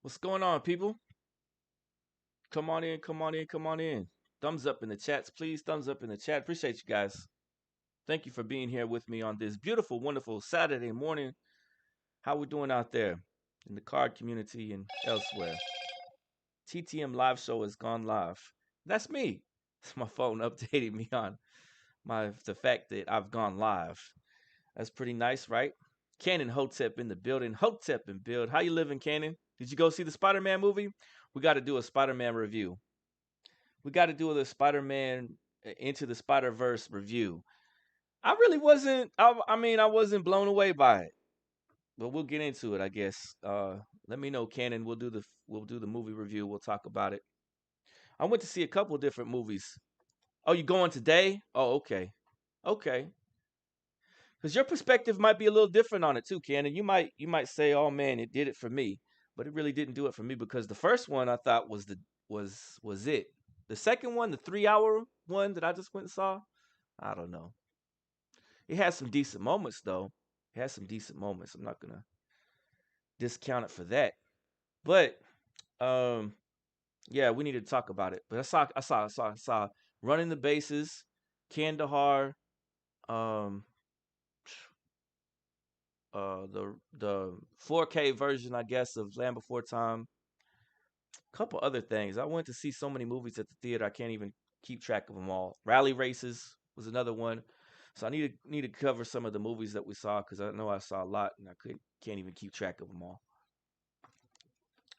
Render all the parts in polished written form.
What's going on, people? Come on in, come on in, come on in. Thumbs up in the chats, please. Thumbs up in the chat. Appreciate you guys. Thank you for being here with me on this beautiful, wonderful Saturday morning. How we doing out there in the card community and elsewhere? TTM live show has gone live. That's me. It's my phone updating me on the fact that I've gone live. That's pretty nice, right? Cannon Hotep in the building. Hotep in build. How you living, Cannon? Did you go see the Spider-Man movie? We got to do a Spider-Man review. We got to do the Spider-Man Into the Spider-Verse review. I really wasn't. I mean, I wasn't blown away by it, but we'll get into it, I guess. Let me know, Cannon. We'll do the movie review. We'll talk about it. I went to see a couple different movies. Oh, you going today? Oh, okay, okay. Because your perspective might be a little different on it too, Cannon. You might say, "Oh man, it did it for me," but it really didn't do it for me because the first one I thought was it. The second one, the 3 hour one that I just went and saw, I don't know. It has some decent moments though. It has some decent moments. I'm not gonna discount it for that. But um, yeah, we need to talk about it. But I saw running the bases, Kandahar, um, the 4K version, I guess, of Land Before Time. A couple other things. I went to see so many movies at the theater, I can't even keep track of them all. Rally Races was another one. So I need to cover some of the movies that we saw because I know I saw a lot and can't even keep track of them all.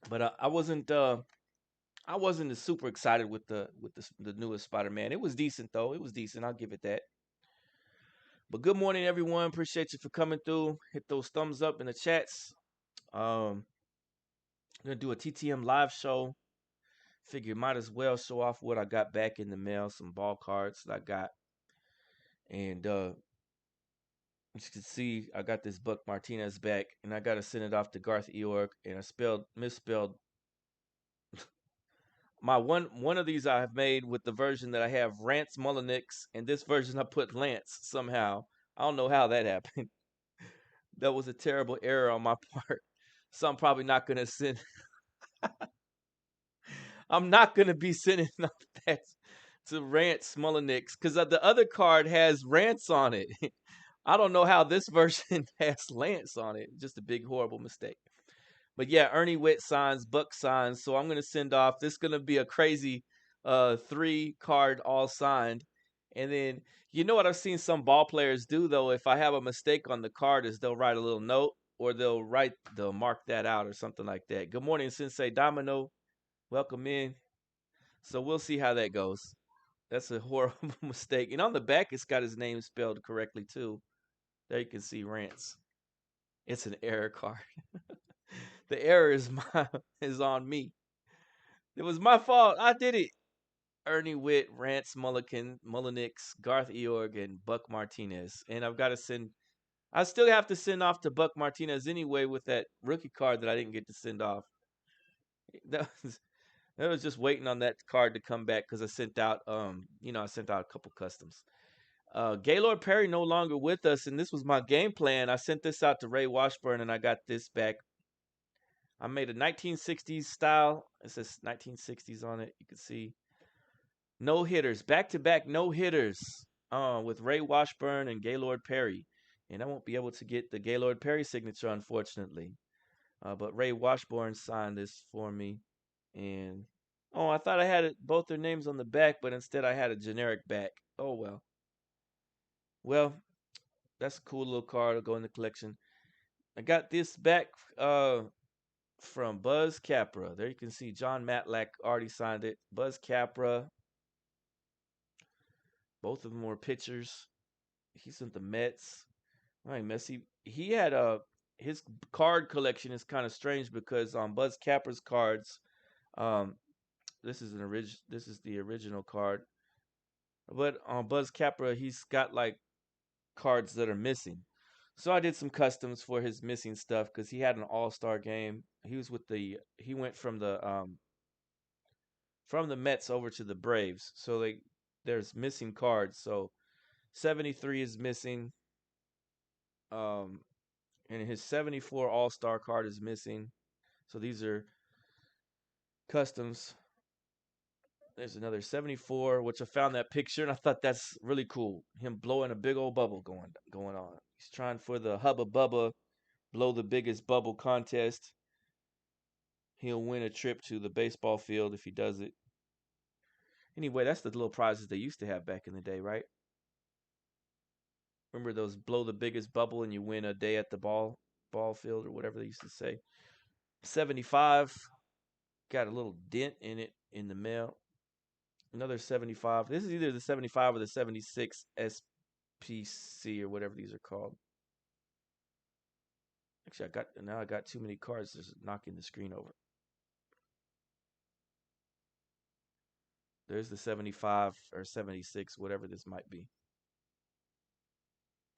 But I wasn't as super excited with the newest Spider-Man. It was decent though. It was decent. I'll give it that. But good morning, everyone. Appreciate you for coming through. Hit those thumbs up in the chats. I'm gonna do a TTM live show. Figure might as well show off what I got back in the mail. Some ball cards that I got, and as you can see, I got this Buck Martinez back, and I gotta send it off to Garth Eorg, and I misspelled my one of these I have made with the version that I have Rance Mullinix, and this version I put Lance somehow. I don't know how that happened. That was a terrible error on my part. So I'm probably not gonna send. I'm not gonna be sending off that to Rance Mullinix because the other card has Rance on it. I don't know how this version has Lance on it. Just a big horrible mistake. But yeah, Ernie Witt signs, Buck signs. So I'm gonna send off. This is gonna be a crazy 3 card all signed. And then you know what I've seen some ball players do though, if I have a mistake on the card, is they'll write a little note or they'll mark that out or something like that. Good morning, Sensei Domino. Welcome in. So we'll see how that goes. That's a horrible mistake. And on the back it's got his name spelled correctly too. There you can see Rance. It's an error card. The error is is on me. It was my fault. I did it. Ernie Witt, Rance Mullinix, Garth Eorg, and Buck Martinez. And I've got to send. I still have to send off to Buck Martinez anyway with that rookie card that I didn't get to send off. That was, I was just waiting on that card to come back because I sent out, I sent out a couple customs. Gaylord Perry no longer with us, and this was my game plan. I sent this out to Ray Washburn, and I got this back. I made a 1960s style. It says 1960s on it. You can see no hitters, back to back no hitters with Ray Washburn and Gaylord Perry. And I won't be able to get the Gaylord Perry signature, unfortunately. But Ray Washburn signed this for me. And oh, I thought I had both their names on the back, but instead I had a generic back. Oh, well. Well, that's a cool little card. It'll go in the collection. I got this back from Buzz Capra. There you can see John Matlack already signed it. Buzz Capra. Both of them were pitchers. He's in the Mets. All right, Messi. He had his card collection is kind of strange because on Buzz Capra's cards, um, this is the original card. But on Buzz Capra, he's got like cards that are missing. So I did some customs for his missing stuff because he had an all-star game. He went from the Mets over to the Braves. So there's missing cards. So 73 is missing. Um and his 74 all-star card is missing. So these are Customs. There's another 74, which I found that picture and I thought that's really cool. Him blowing a big old bubble going on. He's trying for the Hubba Bubba blow the biggest bubble contest. He'll win a trip to the baseball field if he does it. Anyway, that's the little prizes they used to have back in the day, right? Remember those blow the biggest bubble and you win a day at the ball field or whatever they used to say. 75 got a little dent in it in the mail. Another 75. This is either the 75 or the 76 SPC or whatever these are called. Actually, I got too many cards just knocking the screen over. There's the 75 or 76, whatever this might be.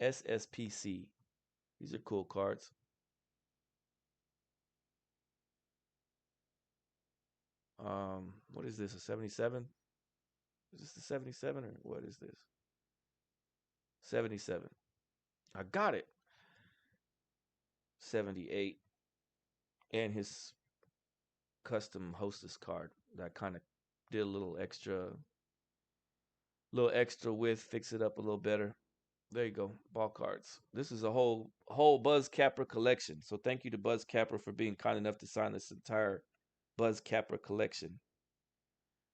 SSPC. These are cool cards. What is this? A 77? Is this the 77 or what is this? 77. I got it. 78. And his custom hostess card that kind of did a little extra with, fix it up a little better. There you go, ball cards. This is a whole Buzz Capper collection. So thank you to Buzz Capper for being kind enough to sign this entire Buzz Capper collection.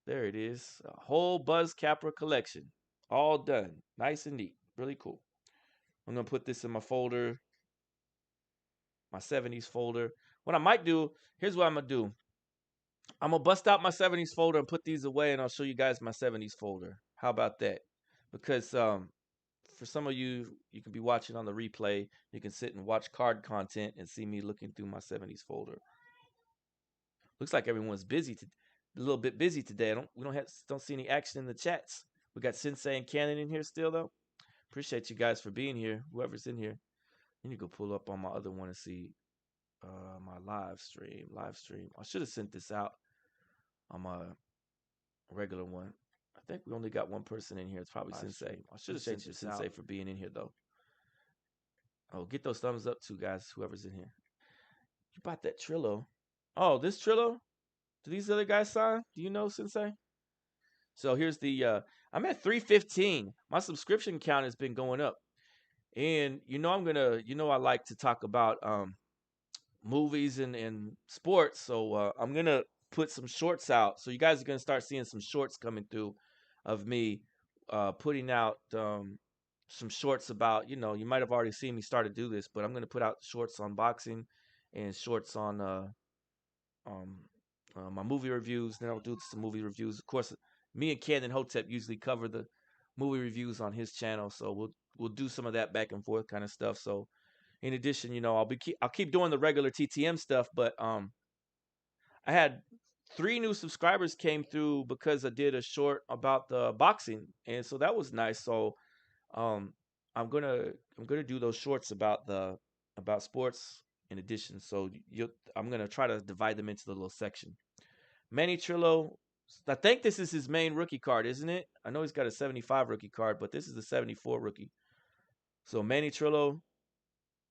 There it is, a whole Buzz Capper collection, all done, nice and neat, really cool. I'm gonna put this in my folder, my 70s folder. What I might do, here's what I'm gonna do. I'm gonna bust out my 70s folder and put these away, and I'll show you guys my 70s folder. How about that? Because for some of you, you can be watching on the replay. You can sit and watch card content and see me looking through my 70s folder. Looks like everyone's busy, a little bit busy today. We don't see any action in the chats. We got Sensei and Cannon in here still though. Appreciate you guys for being here. Whoever's in here, I need to go pull up on my other one and see my live stream. I should have sent this out on my regular one. I think we only got one person in here. It's probably Sensei. I should have sent you Sensei for being in here though. Oh, get those thumbs up too, guys. Whoever's in here. You bought that Trillo. Oh, this Trillo? Do these other guys sign? Do you know, Sensei? So here's the I'm at 315. My subscription count has been going up. And I like to talk about movies and sports. So I'm gonna put some shorts out. So you guys are gonna start seeing some shorts coming through of me putting out some shorts about, you might have already seen me start to do this, but I'm gonna put out shorts on boxing and shorts on um, my movie reviews. Then I'll do some movie reviews. Of course, me and Ken and Hotep usually cover the movie reviews on his channel, so we'll do some of that back and forth kind of stuff. So in addition, I'll keep doing the regular TTM stuff, but I had 3 new subscribers came through because I did a short about the boxing, and so that was nice. So um, I'm gonna do those shorts about sports in addition. So I'm gonna try to divide them into the little section. Manny Trillo, I think this is his main rookie card, isn't it? I know he's got a 75 rookie card, but this is the 74 rookie. So Manny Trillo,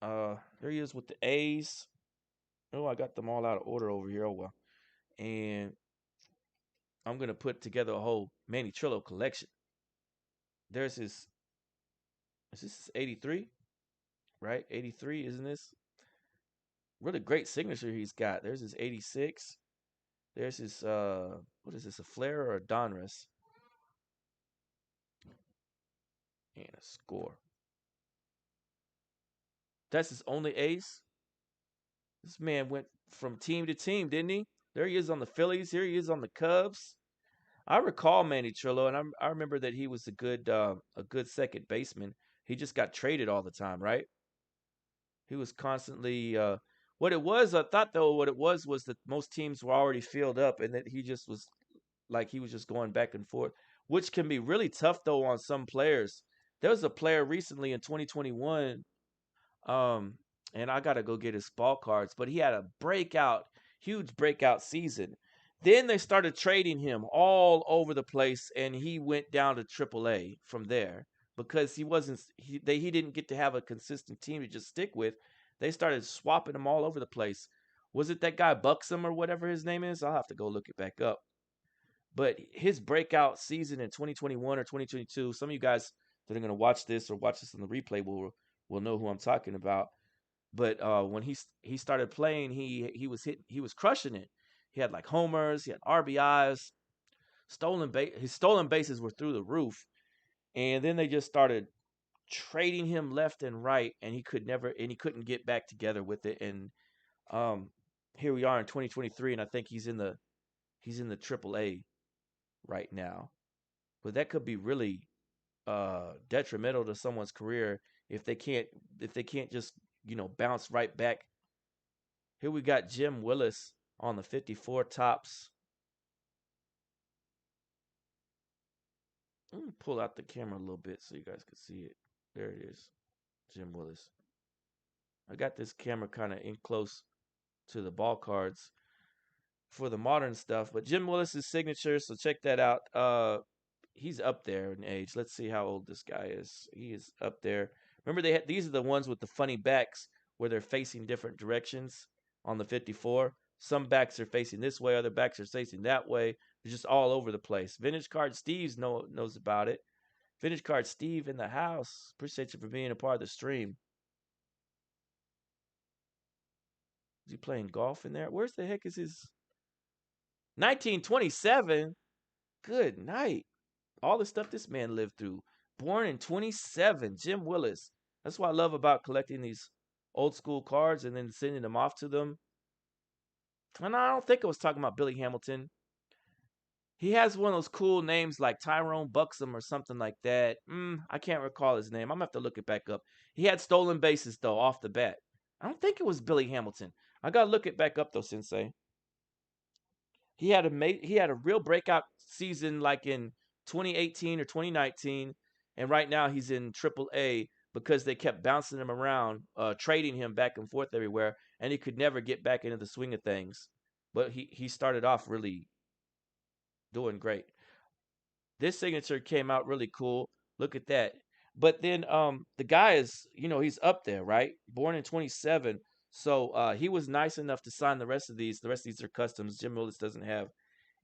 there he is with the A's. Oh, I got them all out of order over here. Oh well. And I'm gonna put together a whole Manny Trillo collection. There's his. Is this 83? Right? 83, isn't this? Really great signature he's got. There's his 86. There's his what is this? A Flair or a Donruss? And a score. That's his only ace. This man went from team to team, didn't he? There he is on the Phillies. Here he is on the Cubs. I recall Manny Trillo, and I remember that he was a good second baseman. He just got traded all the time, right? He was constantly. What it was, I thought though, what it was that most teams were already filled up, and that he just was like he was just going back and forth, which can be really tough though on some players. There was a player recently in 2021. Um, and I gotta go get his ball cards, but he had a huge breakout season. Then they started trading him all over the place, and he went down to AAA from there because he didn't get to have a consistent team to just stick with. They started swapping him all over the place. Was it that guy Buxom or whatever his name is? I'll have to go look it back up. But his breakout season in 2021 or 2022, some of you guys that are going to watch this or watch this on the replay will know who I'm talking about. But when he started playing, he was crushing it. He had like homers, he had RBIs, his stolen bases were through the roof. And then they just started trading him left and right, and he couldn't get back together with it. And um, here we are in 2023, and I think he's in the Triple A right now. But that could be really detrimental to someone's career if they can't just bounce right back. Here we got Jim Willis on the 54 tops. Let me pull out the camera a little bit so you guys can see it. There it is, Jim Willis. I got this camera kind of in close to the ball cards for the modern stuff, but Jim Willis's signature. So check that out. He's up there in age. Let's see how old this guy is. He is up there. Remember, these are the ones with the funny backs where they're facing different directions on the 54. Some backs are facing this way, other backs are facing that way. They're just all over the place. Vintage Card Steve's knows about it. Vintage Card Steve in the house. Appreciate you for being a part of the stream. Is he playing golf in there? Where's the heck is his 1927? Good night. All the stuff this man lived through. Born in 27, Jim Willis. That's what I love about collecting these old school cards and then sending them off to them. And I don't think I was talking about Billy Hamilton. He has one of those cool names like Tyrone Buxom or something like that. I can't recall his name. I'm gonna have to look it back up. He had stolen bases though off the bat. I don't think it was Billy Hamilton. I gotta look it back up though, Sensei. He had a real breakout season like in 2018 or 2019, and right now he's in Triple A because they kept bouncing him around, trading him back and forth everywhere, and he could never get back into the swing of things. But he started off really doing great. This signature came out really cool. Look at that. But then the guy is, he's up there, right? Born in 27. So he was nice enough to sign the rest of these. The rest of these are customs. Jim Willis doesn't have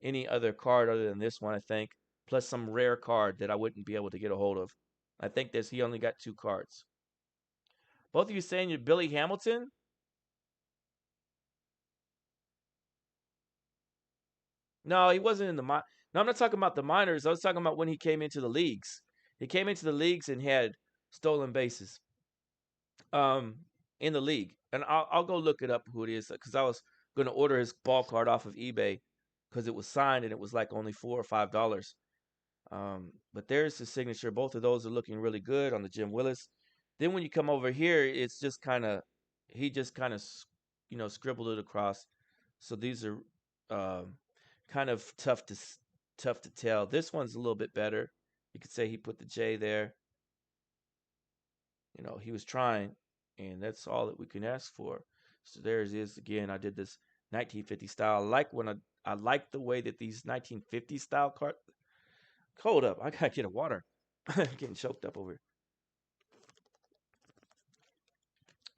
any other card other than this one, I think, plus some rare card that I wouldn't be able to get a hold of. I think he only got 2 cards. Both of you saying you're Billy Hamilton? No, he wasn't in the No, I'm not talking about the minors. I was talking about when he came into the leagues. He came into the leagues and had stolen bases. Um, in the league, and I'll go look it up who it is because I was going to order his ball card off of eBay because it was signed and it was like only $4 or $5. But there's his signature. Both of those are looking really good on the Jim Willis. Then when you come over here, it's just kind of he just kind of scribbled it across. So these are um, kind of tough to tell. This one's a little bit better. You could say he put the J there. He was trying, and that's all that we can ask for. So there it is again. I did this 1950 style. I like the way that these 1950 style cards. Hold up, I gotta get a water. I'm getting choked up over here.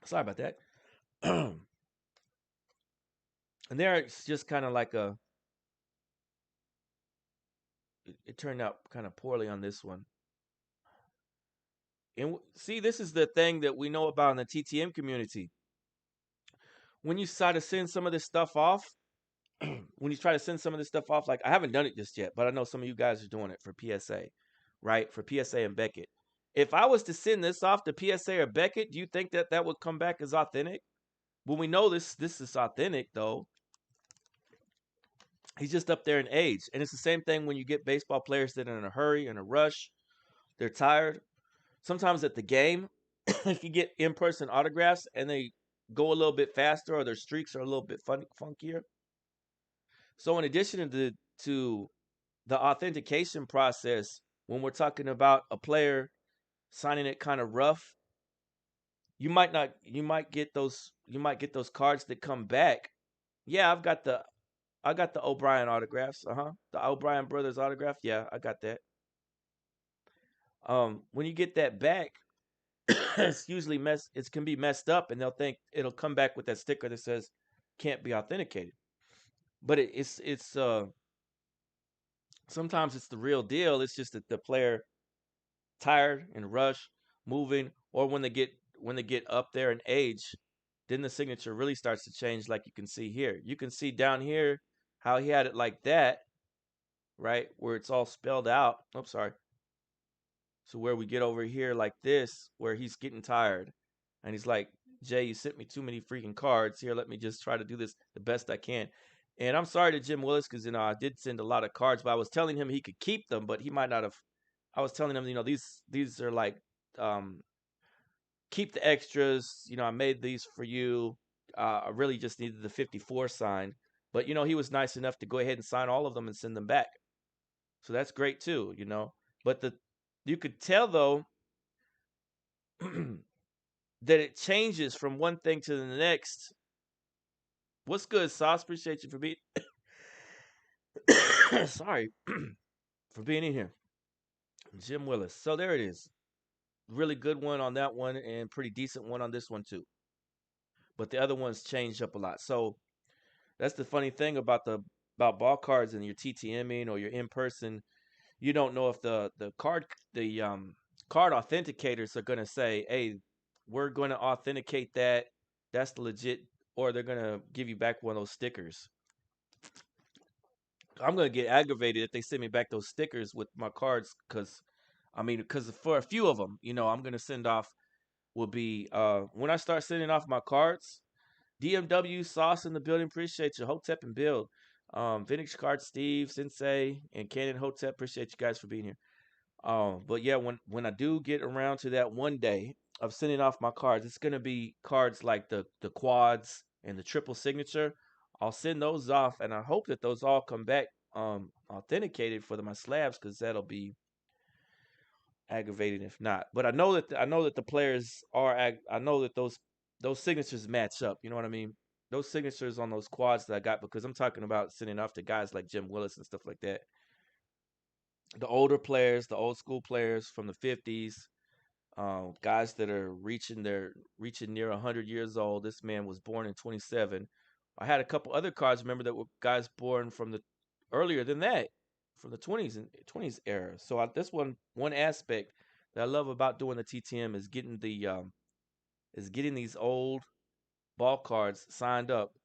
Sorry about that. And there it's just kind of like it turned out kind of poorly on this one. And see, this is the thing that we know about in the TTM community. When you try to send some of this stuff off, like I haven't done it just yet, but I know some of you guys are doing it for PSA, right? For PSA and Beckett. If I was to send this off to PSA or Beckett, do you think that would come back as authentic? Well, we know this is authentic though. He's just up there in age, and it's the same thing when you get baseball players that are in a hurry, in a rush, they're tired. Sometimes at the game, if you get in-person autographs and they go a little bit faster or their streaks are a little bit funkier. So in addition to the authentication process, when we're talking about a player signing it kind of rough, you might get those cards that come back. Yeah, I got the O'Brien autographs. The O'Brien brothers autograph. Yeah, I got that. When you get that back, it can be messed up, and they'll think it'll come back with that sticker that says can't be authenticated. But it's sometimes it's the real deal. It's just that the player tired and rush, moving, or when they get up there in age, then the signature really starts to change. Like you can see here, you can see down here how he had it like that, right, where it's all spelled out. Oh, sorry. So where we get over here like this, where he's getting tired, and he's like, "Jay, you sent me too many freaking cards. Here, let me just try to do this the best I can." And I'm sorry to Jim Willis because I did send a lot of cards, but I was telling him he could keep them, but he might not have. I was telling him, these are like, um, keep the extras. I made these for you. I really just needed the 54 signed, but he was nice enough to go ahead and sign all of them and send them back. So that's great too. But you could tell though that it changes from one thing to the next. What's good, Sauce? Appreciate you for being sorry for being in here. Jim Willis. So there it is. Really good one on that one and pretty decent one on this one too. But the other ones changed up a lot. So that's the funny thing about ball cards and your TTMing or your in person. You don't know if the card authenticators are gonna say, "Hey, we're gonna authenticate that. That's the legit," or they're gonna give you back one of those stickers. I'm gonna get aggravated if they send me back those stickers with my cards, because for a few of them, I'm gonna send off will be when I start sending off my cards. DMW Sauce in the building, appreciate you. Hotep and Build, Vintage Card Steve Sensei and Cannon Hotep, appreciate you guys for being here. But yeah, when I do get around to that one day of sending off my cards, it's gonna be cards like the quads and the triple signature. I'll send those off, and I hope that those all come back authenticated for my slabs, because that'll be aggravating if not. But I know that the players are. I know that those signatures match up. You know what I mean? Those signatures on those quads that I got, because I'm talking about sending off to guys like Jim Willis and stuff like that. The older players, the old school players from the 50s, guys that are reaching near 100 years old. This man was born in 27. I had a couple other cards, remember, that were guys born from the earlier than that, from the 20s and 20s era. So this one aspect that I love about doing the TTM is getting these old ball cards signed up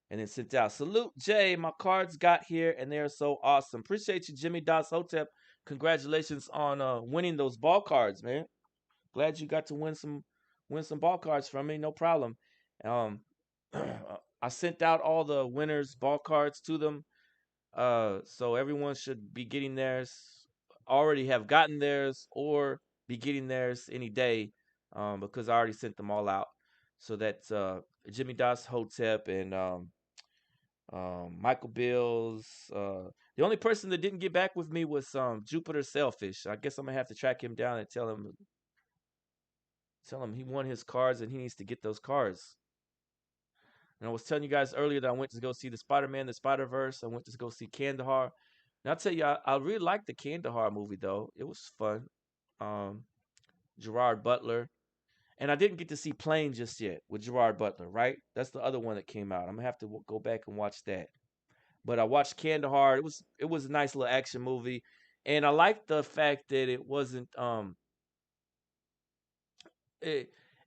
and then sent out. Salute Jay, my cards got here and they're so awesome. Appreciate you, Jimmy Das Hotep. Congratulations on winning those ball cards, man. Glad you got to win some ball cards from me. No problem. Um, I sent out all the winners ball cards to them. So everyone should be getting theirs. Already have gotten theirs or be getting theirs any day. Because I already sent them all out. So that's Jimmy Das Hotep and Michael Bills. The only person that didn't get back with me was Jupiter Selfish. I guess I'm gonna have to track him down and tell him he won his cards and he needs to get those cards. And I was telling you guys earlier that I went to go see the Spider-Man, the Spider-Verse. I went to go see Kandahar. And I'll tell you, I really liked the Kandahar movie, though. It was fun. Um, Gerard Butler. And I didn't get to see Plane just yet with Gerard Butler, right? That's the other one that came out. I'm going to have to go back and watch that. But I watched Kandahar. It was a nice little action movie. And I liked the fact that it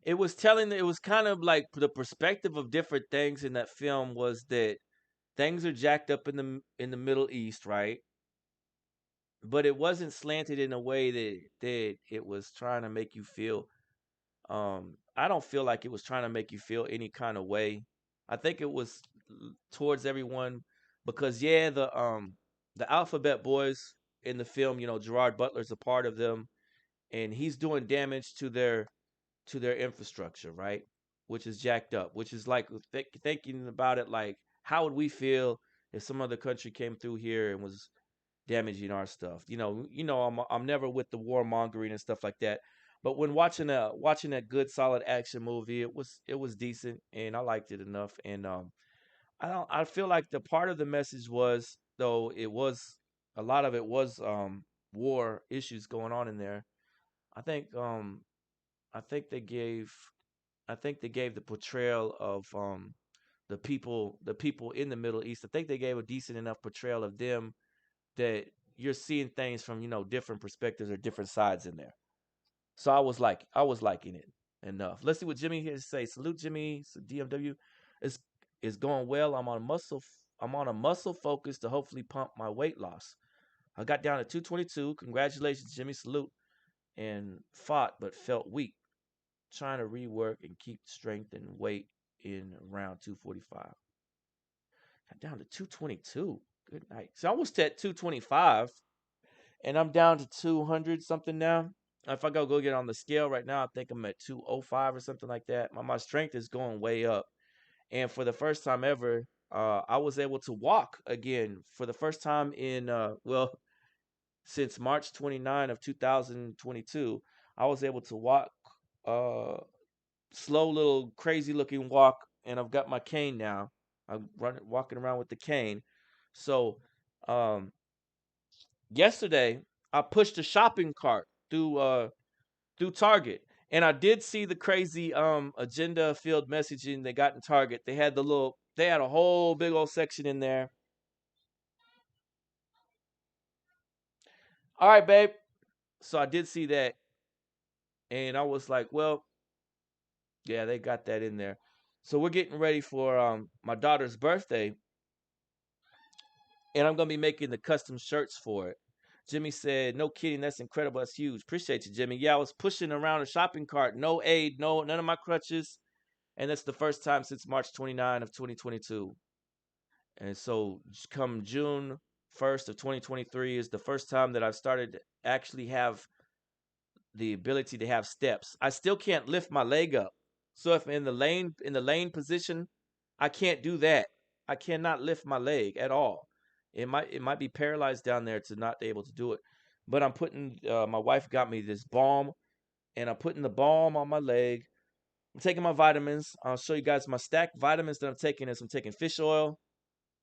it was telling, it was kind of like the perspective of different things in that film was that things are jacked up in the Middle East, right? But it wasn't slanted in a way that it was trying to make you feel. I don't feel like it was trying to make you feel any kind of way. I think it was towards everyone, because yeah, the Alphabet Boys in the film, Gerard Butler's a part of them, and he's doing damage to their infrastructure, right? Which is jacked up. Which is like thinking about it, like how would we feel if some other country came through here and was damaging our stuff? I'm never with the warmongering and stuff like that. But when watching that good solid action movie, it was decent and I liked it enough. And I feel like the part of the message was, though it was a lot of it was war issues going on in there. I think I think they gave I think they gave the portrayal of the people in the Middle East. I think they gave a decent enough portrayal of them that you're seeing things from different perspectives or different sides in there. So I was liking it enough. Let's see what Jimmy here to say. Salute Jimmy. So DMW is going well. I'm on a muscle focus to hopefully pump my weight loss. I got down to 222. Congratulations, Jimmy. Salute. And fought but felt weak. Trying to rework and keep strength and weight in around 245. Got down to 222. Good night. So I was at 225 and I'm down to 200 something now. If I go get on the scale right now, I think I'm at 205 or something like that. My strength is going way up. And for the first time ever, I was able to walk again for the first time in since March 29 of 2022. I was able to walk slow little crazy looking walk, and I've got my cane now. I'm walking around with the cane. So um yesterday I pushed a shopping cart through Target. And I did see the crazy agenda filled messaging they got in Target. They had a whole big old section in there. All right, babe. So I did see that and I was like, well, yeah, they got that in there. So we're getting ready for my daughter's birthday and I'm going to be making the custom shirts for it. Jimmy said, "No kidding, that's incredible. That's huge. Appreciate you, Jimmy." Yeah, I was pushing around a shopping cart, no aid, none of my crutches, and that's the first time since March 29 of 2022. And so come June 1st of 2023 is the first time that I've started to actually have the ability to have steps. I still can't lift my leg up. So if in the lane position, I can't do that. I cannot lift my leg at all. It might be paralyzed down there to not be able to do it. But I'm putting my wife got me this balm and I'm putting the balm on my leg. I'm taking my vitamins. I'll show you guys my stacked vitamins that I'm taking is I'm taking fish oil.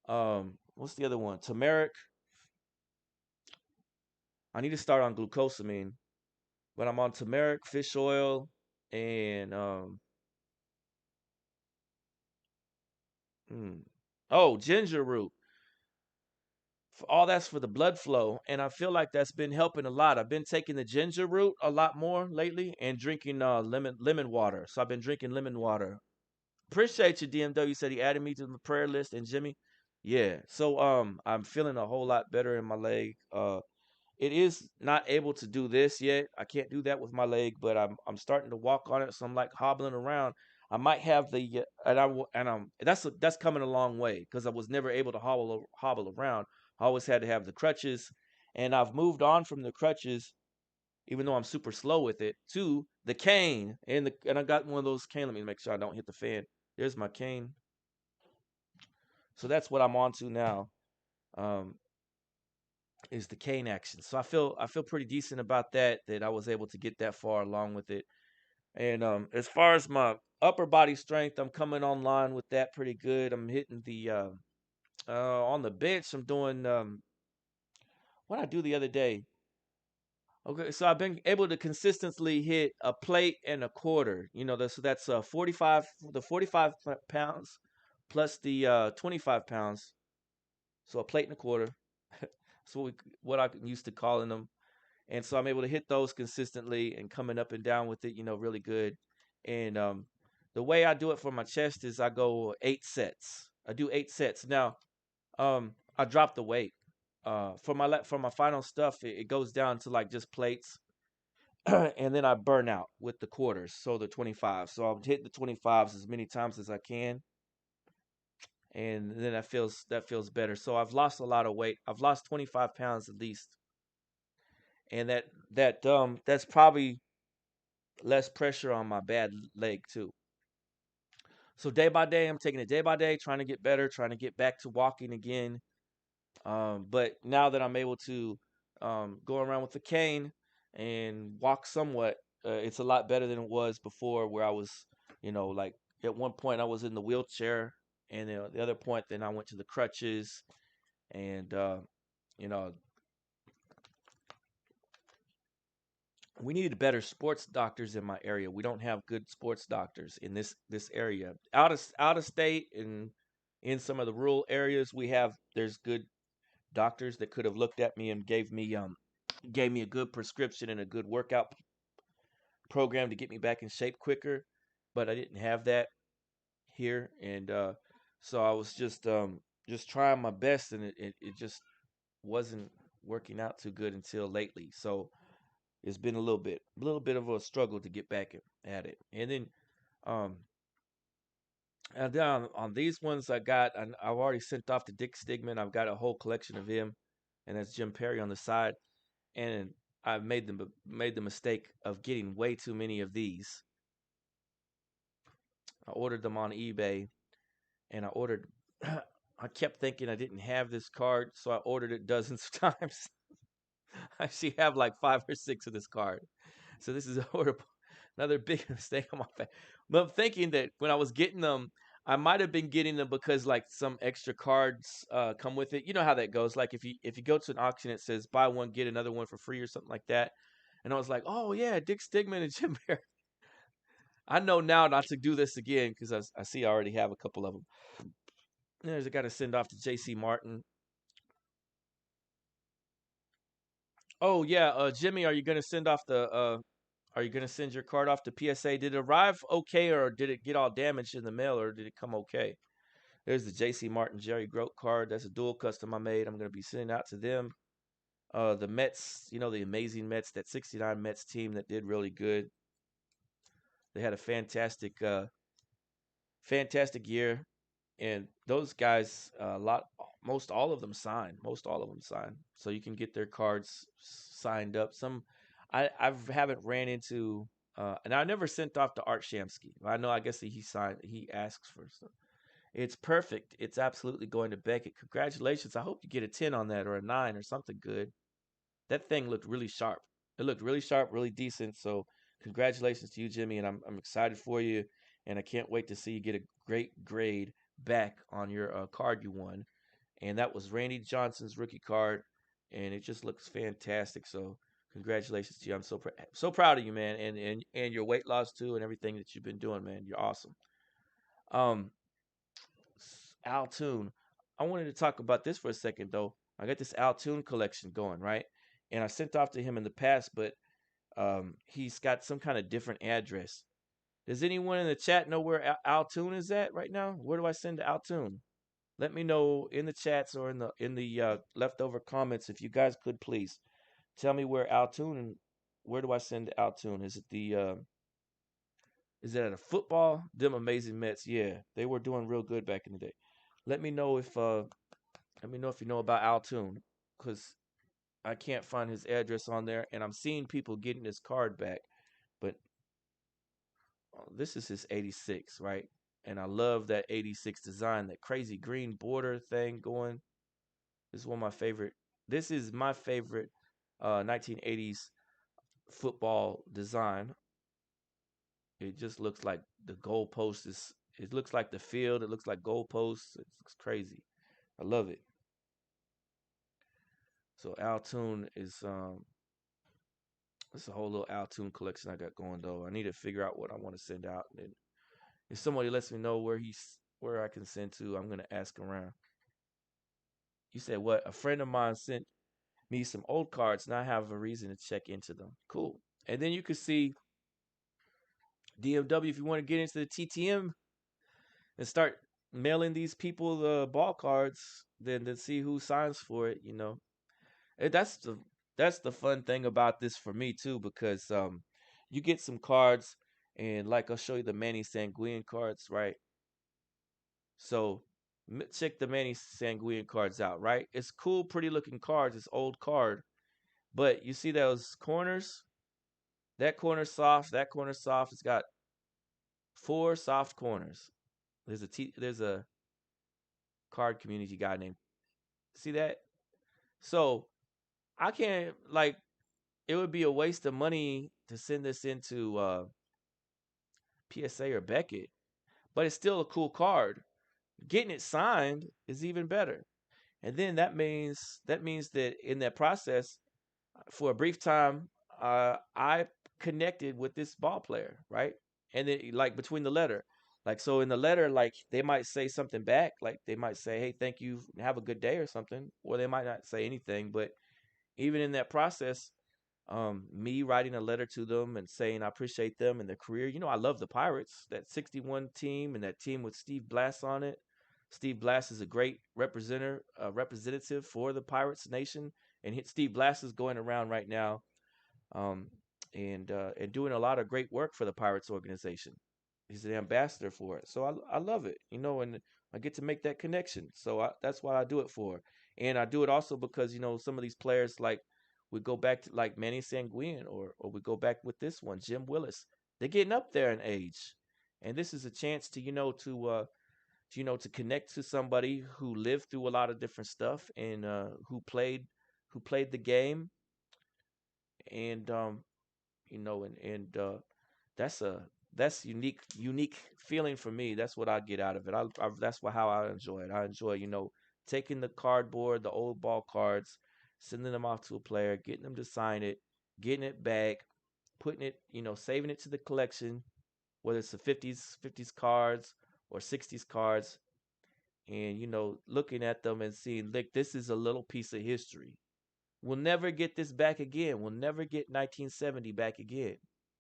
What's the other one? Turmeric. I need to start on glucosamine, but I'm on turmeric, fish oil, and hmm, oh, ginger root. All that's for the blood flow, and I feel like that's been helping a lot. I've been taking the ginger root a lot more lately and drinking lemon water. So I've been drinking lemon water. Appreciate you, DMW. Said he added me to the prayer list, and Jimmy, yeah. So I'm feeling a whole lot better in my leg. It is not able to do this yet. I can't do that with my leg, but I'm starting to walk on it, so I'm like hobbling around. I might have the and that's coming a long way because I was never able to hobble around. I always had to have the crutches, and I've moved on from the crutches, even though I'm super slow with it, to the cane and I got one of those cane. Let me make sure I don't hit the fan. There's my cane. So that's what I'm on to now. Um, is the cane action. So I feel pretty decent about that. That I was able to get that far along with it. And as far as my upper body strength, I'm coming online with that pretty good. I'm hitting the on the bench. I'm doing what I do the other day. Okay, so I've been able to consistently hit a plate and a quarter. So that's 45 pounds plus the 25 pounds. So a plate and a quarter. That's what I used to calling them. And so I'm able to hit those consistently and coming up and down with it, really good. And the way I do it for my chest is I go 8 sets. I do 8 sets. Now, I drop the weight. For my final stuff, it goes down to like just plates, and then I burn out with the quarters, so the 25. So I'll hit the 25s as many times as I can, and then that feels better. So I've lost a lot of weight. I've lost 25 pounds at least, and that's probably less pressure on my bad leg too. So day by day, I'm taking it day by day, trying to get better, trying to get back to walking again. But now that I'm able to go around with the cane and walk somewhat, it's a lot better than it was before, where I was, like at one point I was in the wheelchair, and then the other point, then I went to the crutches, and you know, We need better sports doctors in my area. We don't have good sports doctors in this area. Out of state and in some of the rural areas, there's good doctors that could have looked at me and gave me a good prescription and a good workout program to get me back in shape quicker, but I didn't have that here, and so I was just trying my best, and it just wasn't working out too good until lately. So it's been a little bit of a struggle to get back at it. And then um down on these ones I've already sent off to Dick Stigman. I've got a whole collection of him, and that's Jim Perry on the side. And I've made the mistake of getting way too many of these. I ordered them on eBay, and I kept thinking I didn't have this card, so I ordered it dozens of times. I actually have like 5 or 6 of this card. So this is horrible. Another big mistake on my part. But I'm thinking that when I was getting them, I might have been getting them because like some extra cards come with it. You know how that goes. Like if you go to an auction, it says buy one get another one for free or something like that. And I was like, oh yeah, Dick Stigman and Jim Bear. I know now not to do this again because I see I already have a couple of them. There's a guy to send off to J.C. Martin. Oh yeah, Jimmy, are you gonna send off the are you gonna send your card off to PSA? Did it arrive okay, or did it get all damaged in the mail, or did it come okay? There's the J.C. Martin Jerry Grote card. That's a dual custom I made. I'm gonna be sending out to them. The Mets, the amazing Mets, that '69 Mets team that did really good. They had a fantastic year, and those guys, most all of them signed. Most all of them signed, so you can get their cards signed up. I haven't ran into, and I never sent off to Art Shamsky. I know, I guess he signed. He asks for some. It's perfect. It's absolutely going to Beckett. Congratulations. I hope you get a 10 on that or a 9 or something good. That thing looked really sharp. It looked really sharp, really decent. So congratulations to you, Jimmy, and I'm excited for you, and I can't wait to see you get a great grade back on your card you won. And that was Randy Johnson's rookie card, and it just looks fantastic. So congratulations to you. I'm so proud of you, man, and your weight loss too, and everything that you've been doing, man. You're awesome. Um, Altoon. I wanted to talk about this for a second though. I got this Altoon collection going, right? And I sent off to him in the past, but he's got some kind of different address. Does anyone in the chat know where Altoon is at right now? Where do I send to Altoon? Let me know in the chats or in the leftover comments if you guys could please tell me where Altoon and where do I send to Altoon? Is it at a football? Them amazing Mets, yeah, they were doing real good back in the day. Let me know if you know about Altoon, because I can't find his address on there, and I'm seeing people getting his card back. But this is his 86, right? And I love that 86 design, that crazy green border thing going. This is one of my favorite. This is my favorite 1980s football design. It just looks like the goalpost is. It looks like the field. It looks like goalposts. It looks crazy. I love it. So Altoon is it's a whole little Altoon collection I got going though. I need to figure out what I want to send out. And if somebody lets me know where I can send to, I'm gonna ask around. You said what? A friend of mine sent me some old cards, and I have a reason to check into them. Cool. And then you can see DMW if you want to get into the TTM and start mailing these people the ball cards, then see who signs for it. And that's the fun thing about this for me too, because you get some cards, and like I'll show you the Manny Sanguine cards, right? So check the Manny Sanguine cards out, right? It's cool, pretty looking cards. It's old card, but you see those corners? That corner soft. That corner soft. It's got 4 soft corners. There's a card community guy named. See that? So I can't like. It would be a waste of money to send this into PSA or Beckett, but it's still a cool card. Getting it signed is even better. And then that means that in that process, for a brief time, I connected with this ball player, right? And then like between the letter, like so in the letter, like they might say something back, like they might say, "Hey, thank you, have a good day" or something, or they might not say anything. But even in that process, me writing a letter to them and saying I appreciate them and their career. You know, I love the Pirates, that '61 team and that team with Steve Blass on it. Steve Blass is a great representative for the Pirates nation, and Steve Blass is going around right now, um, and doing a lot of great work for the Pirates organization. He's an ambassador for it, so I love it, you know, and I get to make that connection. So that's why I do it for, and I do it also because you know some of these players like we go back to like Manny Sanguin or we go back with this one Jim Willis. They're getting up there in age, and this is a chance to to connect to somebody who lived through a lot of different stuff and who played the game and that's a that's unique feeling for me. That's what I get out of it. That's how I enjoy it. I enjoy taking the cardboard, the old ball cards, sending them off to a player, getting them to sign it, getting it back, putting it, saving it to the collection, whether it's the fifties cards or '60s cards, and looking at them and seeing, look, this is a little piece of history. We'll never get this back again. We'll never get 1970 back again.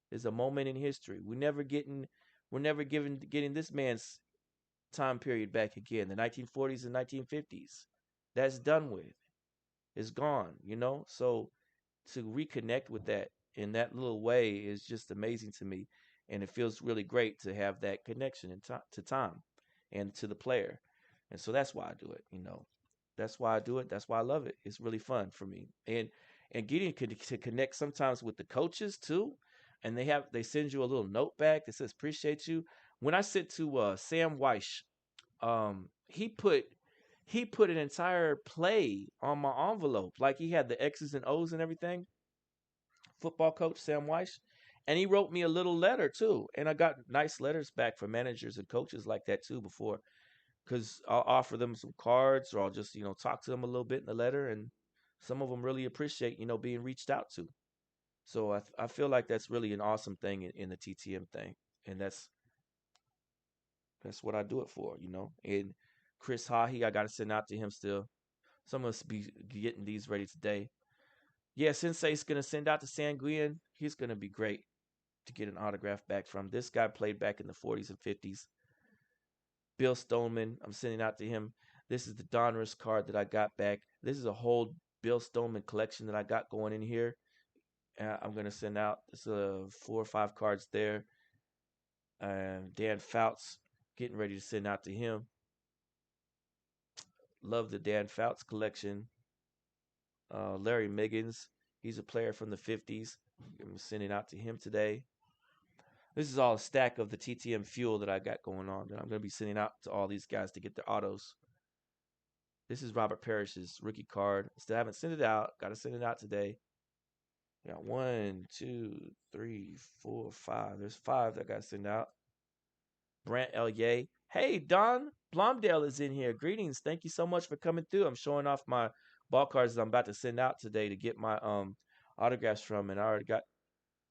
There's a moment in history. We're never getting this man's time period back again. The 1940s and 1950s. That's done with. It's gone, So to reconnect with that in that little way is just amazing to me, and it feels really great to have that connection to time and to the player, and so that's why I do it. That's why I do it. That's why I love it. It's really fun for me, and getting to connect sometimes with the coaches too, and they send you a little note back that says appreciate you. When I sent to Sam Weish, he put an entire play on my envelope, like he had the X's and O's and everything. Football coach Sam Weiss, and he wrote me a little letter too. And I got nice letters back from managers and coaches like that too before, because I'll offer them some cards or I'll just talk to them a little bit in the letter, and some of them really appreciate being reached out to. So I feel like that's really an awesome thing in the TTM thing, and that's what I do it for. And Chris Hahi, I got to send out to him still. So I'm gonna be getting these ready today. Yeah, Sensei's gonna send out to Sanguin. He's gonna be great to get an autograph back from. This guy played back in the '40s and '50s. Bill Stoneman, I'm sending out to him. This is the Donruss card that I got back. This is a whole Bill Stoneman collection that I got going in here. I'm gonna send out. This 4 or 5 cards there. Dan Fouts, getting ready to send out to him. Love the Dan Fouts collection. Larry Miggins, he's a player from the '50s. I'm sending out to him today. This is all a stack of the TTM fuel that I got going on that I'm going to be sending out to all these guys to get their autos. This is Robert Parrish's rookie card. Still haven't sent it out. Got to send it out today. Got 1, 2, 3, 4, 5. There's 5 that I got to send out. Brant Ellier. Hey, Don Blomdale is in here. Greetings. Thank you so much for coming through. I'm showing off my ball cards that I'm about to send out today to get my autographs from, and I already got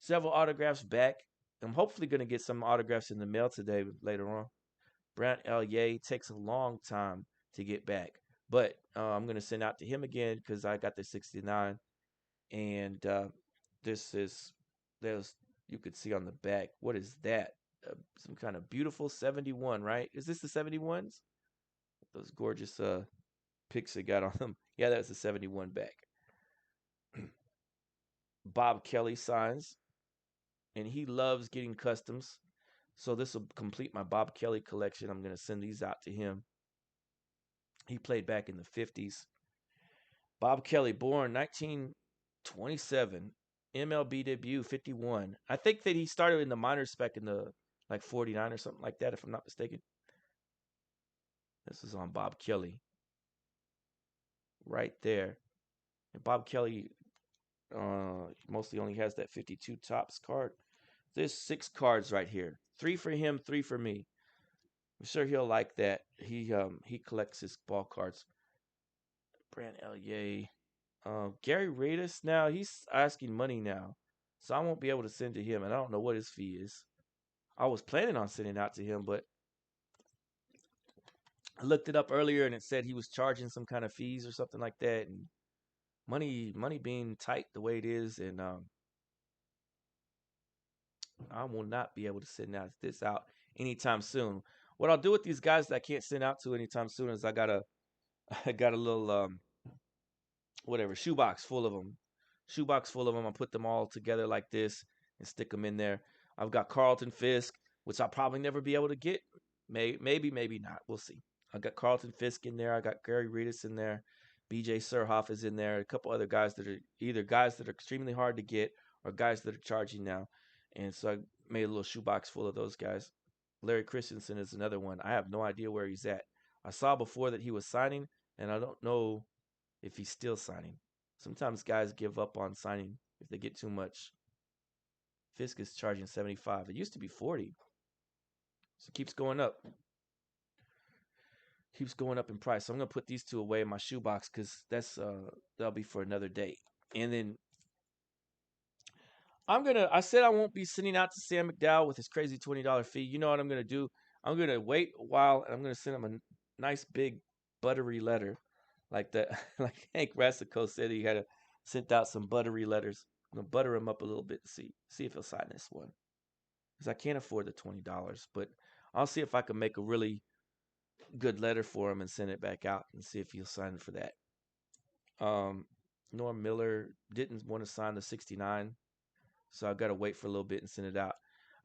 several autographs back. I'm hopefully going to get some autographs in the mail today later on. Brant Ellier takes a long time to get back, but I'm going to send out to him again because I got the 69, and this is there's you could see on the back. What is that? Some kind of beautiful 71, right? Is this the 71s? Those gorgeous pics they got on them. Yeah, that's the 71 back. Bob Kelly signs, and he loves getting customs. So this will complete my Bob Kelly collection. I'm going to send these out to him. He played back in the '50s. Bob Kelly, born 1927, MLB debut 51. I think that he started in the minor spec in the like 49 or something like that, if I'm not mistaken. This is on Bob Kelly right there. And Bob Kelly mostly only has that 52 tops card. There's 6 cards right here. 3 for him, 3 for me. I'm sure he'll like that. He collects his ball cards. Brant Ellier. Gary Radis now, he's asking money now. So I won't be able to send to him, and I don't know what his fee is. I was planning on sending out to him, but I looked it up earlier and it said he was charging some kind of fees or something like that, and money being tight the way it is, and I will not be able to send this out anytime soon. What I'll do with these guys that I can't send out to anytime soon is I got a I got a little whatever shoebox full of them, shoebox full of them. I put them all together like this and stick them in there. I've got Carlton Fisk, which I'll probably never be able to get. Maybe not. We'll see. I got Carlton Fisk in there. I got Gary Redus in there. BJ Surhoff is in there. A couple other guys that are either guys that are extremely hard to get or guys that are charging now. And so I made a little shoebox full of those guys. Larry Christensen is another one. I have no idea where he's at. I saw before that he was signing, and I don't know if he's still signing. Sometimes guys give up on signing if they get too much. Fisk is charging 75. It used to be 40. So it keeps going up. Keeps going up in price. So I'm gonna put these two away in my shoebox because that'll be for another day. And then I said I won't be sending out to Sam McDowell with his crazy $20 fee. You know what I'm gonna do? I'm gonna wait a while and I'm gonna send him a nice big buttery letter like that like Hank Rassico said he had sent out some buttery letters. I'm gonna butter him up a little bit to see if he'll sign this one. Because I can't afford the $20, but I'll see if I can make a really good letter for him and send it back out and see if he'll sign for that. Um, Norm Miller didn't want to sign the 69, so I've got to wait for a little bit and send it out.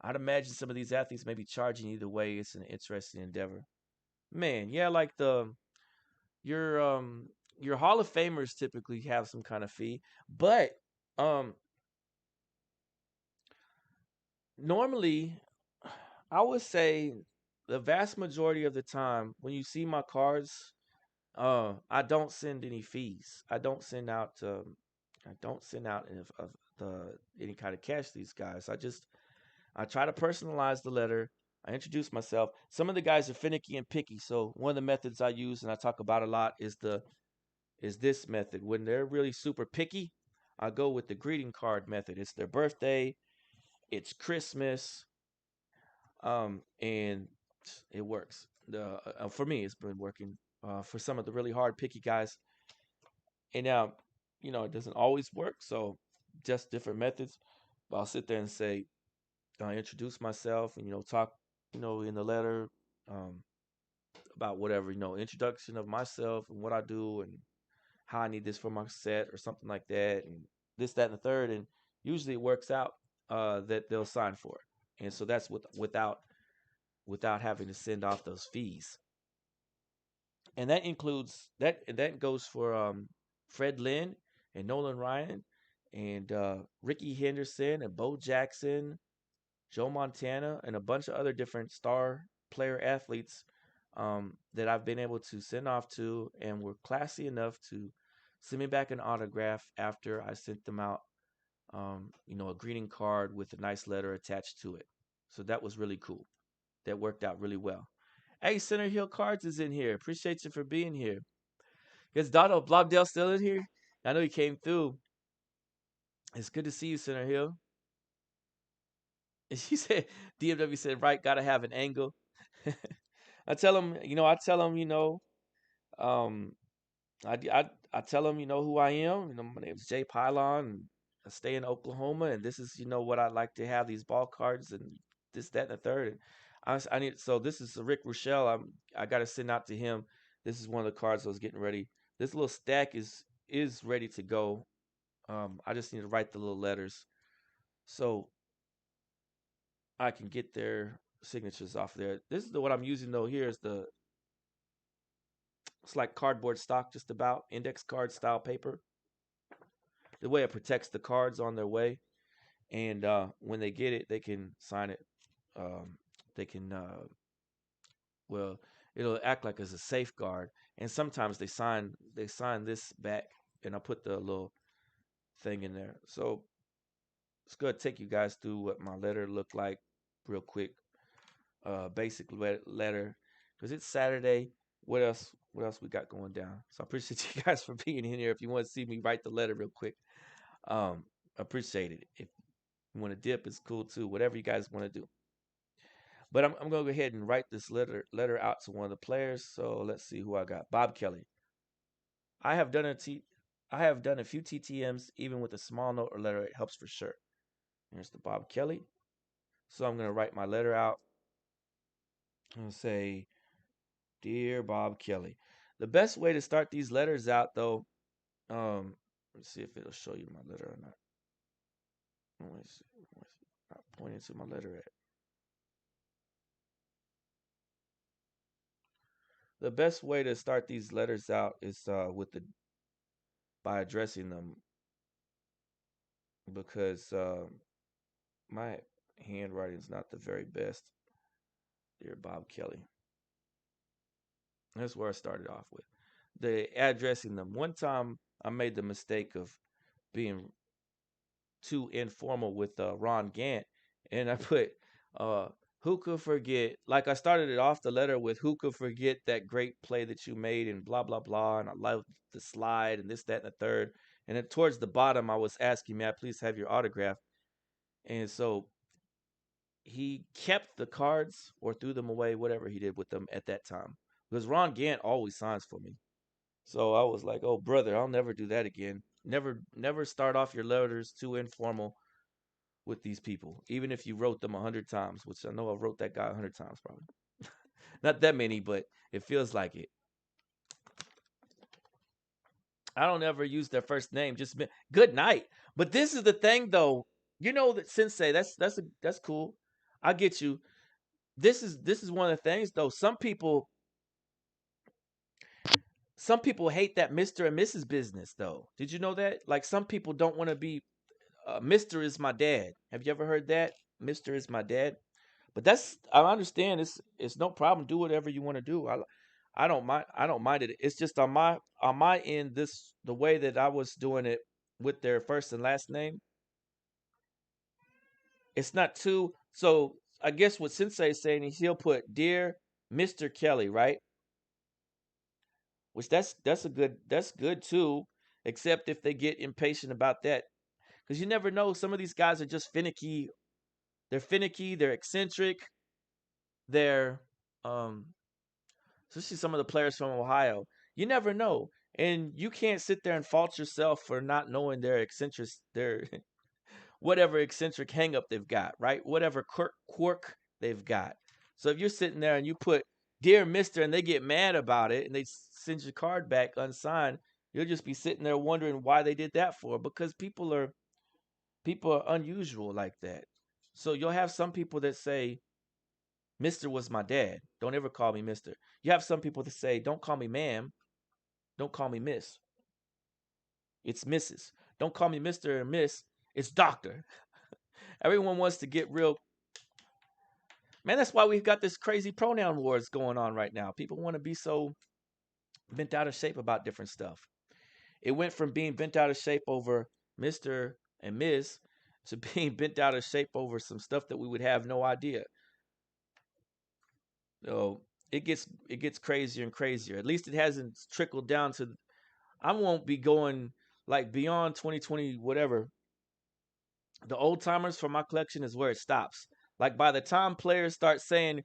I'd imagine some of these athletes may be charging either way. It's an interesting endeavor. Man, yeah, like your your Hall of Famers typically have some kind of fee, but um normally I would say the vast majority of the time when you see my cards, I don't send any fees. I don't send out of the any kind of cash to these guys. I try to personalize the letter. I introduce myself. Some of the guys are finicky and picky, so one of the methods I use and I talk about a lot is this method. When they're really super picky, I go with the greeting card method. It's their birthday, it's Christmas, and it works. For me, it's been working. For some of the really hard picky guys, and now, it doesn't always work. So just different methods. But I'll sit there and say, I introduce myself, and talk, in the letter, um, about whatever, introduction of myself and what I do and how I need this for my set or something like that, and this, that, and the third. And usually it works out that they'll sign for it. And so that's without having to send off those fees. And that includes that goes for Fred Lynn and Nolan Ryan and Ricky Henderson and Bo Jackson, Joe Montana, and a bunch of other different star player athletes that I've been able to send off to and were classy enough to send me back an autograph after I sent them out, a greeting card with a nice letter attached to it. So that was really cool. That worked out really well. Hey, Center Hill Cards is in here. Appreciate you for being here. Is Donald Blobdale still in here? I know he came through. It's good to see you, Center Hill. And she said, DMW said, right, gotta have an angle. I tell him, um, I tell him, who I am. My name is Jay Pylon, and I stay in Oklahoma, and this is, what I like to have these ball cards and this, that, and the third. And I need, so this is Rick Rochelle. I got to send out to him. This is one of the cards I was getting ready. This little stack is ready to go. I just need to write the little letters so I can get their signatures off there. This is what I'm using though. Here is it's like cardboard stock, just about index card style paper. The way it protects the cards on their way, and when they get it, they can sign it. They can well, it'll act like as a safeguard. And sometimes they sign this back, and I put the little thing in there. So it's going to take you guys through what my letter looked like real quick. Basic letter, because it's Saturday. What else? What else we got going down? So I appreciate you guys for being in here. If you want to see me write the letter real quick, appreciate it. You want to dip, it's cool too. Whatever you guys want to do. But I'm gonna go ahead and write this letter out to one of the players. So let's see who I got. Bob Kelly. I have done a T I have done a few TTMs, even with a small note or letter, it helps for sure. Here's the Bob Kelly. So I'm gonna write my letter out. I'm gonna say, Dear Bob Kelly. The best way to start these letters out though, let's see if it'll show you my letter or not. Let's see. Where's not pointing to my letter at. The best way to start these letters out is with the by addressing them because my handwriting is not the very best. Dear Bob Kelly. That's where I started off with. The addressing them. One time I made the mistake of being too informal with Ron Gant, and I put who could forget? Like I started it off the letter with who could forget that great play that you made and blah blah blah, and I love the slide and this that and the third. And then towards the bottom, I was asking, "May I please have your autograph?" And so he kept the cards or threw them away, whatever he did with them at that time. Because Ron Gant always signs for me. So I was like, "Oh brother, I'll never do that again. Never start off your letters too informal with these people, even if you wrote them 100 times, which I know I wrote that guy 100 times probably. Not that many, but it feels like it. I don't ever use their first name. Just good night. But this is the thing, though. You know that Sensei. That's cool. I get you. This is one of the things, though. Some people hate that Mister and Mrs. business, though. Did you know that? Like some people don't want to be. Mister is my dad. Have you ever heard that? Mister is my dad. But that's I understand. It's no problem. Do whatever you want to do. I don't mind. I don't mind it. It's just on my end. This the way that I was doing it with their first and last name. It's not too. So I guess what Sensei is saying is he'll put dear Mister Kelly, right? Which that's good too. Except if they get impatient about that, because you never know. Some of these guys are just finicky. They're finicky. They're eccentric. They're um especially some of the players from Ohio. You never know, and you can't sit there and fault yourself for not knowing their eccentric, their whatever eccentric hangup they've got, right? Whatever quirk they've got. So if you're sitting there and you put "Dear Mister" and they get mad about it and they send your card back unsigned, you'll just be sitting there wondering why they did that for. Because people are unusual like that. So you'll have some people that say Mister was my dad. Don't ever call me Mister. You have some people that say, don't call me ma'am. Don't call me Miss. It's Mrs. Don't call me Mr. or Miss. It's Doctor. Everyone wants to get real. Man, that's why we've got this crazy pronoun wars going on right now. People want to be so bent out of shape about different stuff. It went from being bent out of shape over Mr. and Ms. to being bent out of shape over some stuff that we would have no idea. So it gets crazier and crazier. At least it hasn't trickled down to I won't be going like beyond 2020, whatever. The old timers for my collection is where it stops. Like by the time players start saying,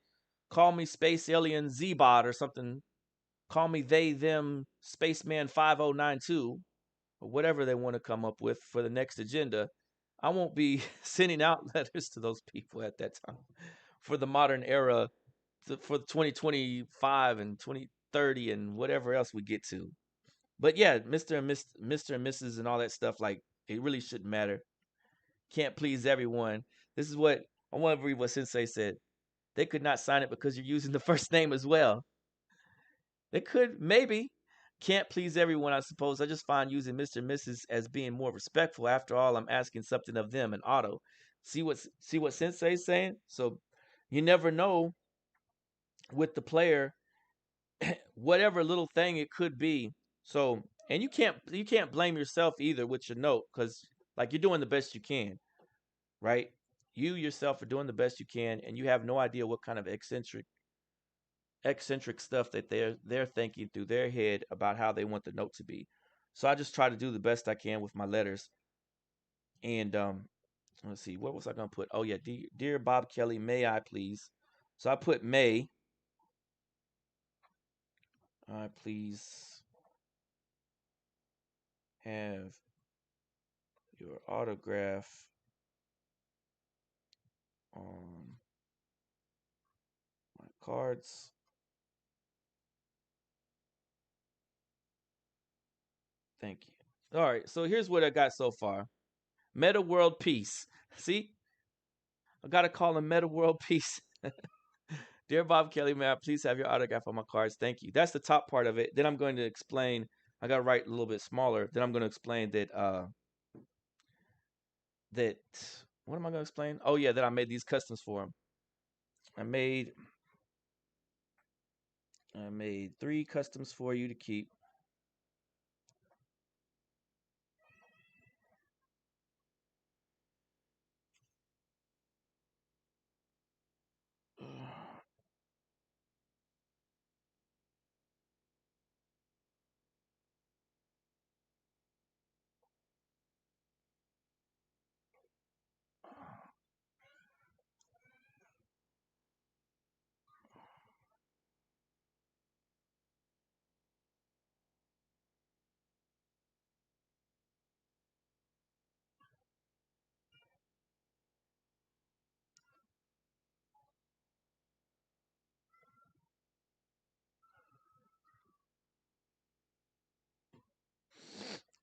call me Space Alien Z-Bot or something, call me they, them, Spaceman 5092, or whatever they want to come up with for the next agenda, I won't be sending out letters to those people at that time for the modern era, for 2025 and 2030 and whatever else we get to. But yeah, Mr. and Mrs. and all that stuff, like it really shouldn't matter. Can't please everyone. This is what I want to read what Sensei said. They could not sign it because you're using the first name as well. They could maybe. Can't please everyone, I suppose. I just find using Mr. and Mrs. as being more respectful. After all, I'm asking something of them, an auto. See what Sensei's saying? So you never know with the player, whatever little thing it could be. So and you can't blame yourself either with your note because like you're doing the best you can, right? You yourself are doing the best you can, and you have no idea what kind of eccentric stuff that they're thinking through their head about how they want the note to be. So I just try to do the best I can with my letters, and Let's see, what was I gonna put? Oh yeah, dear Bob Kelly, may I please? So I put may I please have your autograph on my cards. Thank you. All right, so here's what I got so far. Meta World Peace. See, I gotta call him Meta World Peace. Dear Bob Kelly, may I please have your autograph on my cards? Thank you. That's the top part of it. Then I'm going to explain. I gotta write a little bit smaller. Then I'm going to explain that what am I going to explain? Oh yeah, that I made these customs for him. I made I made 3 customs for you to keep.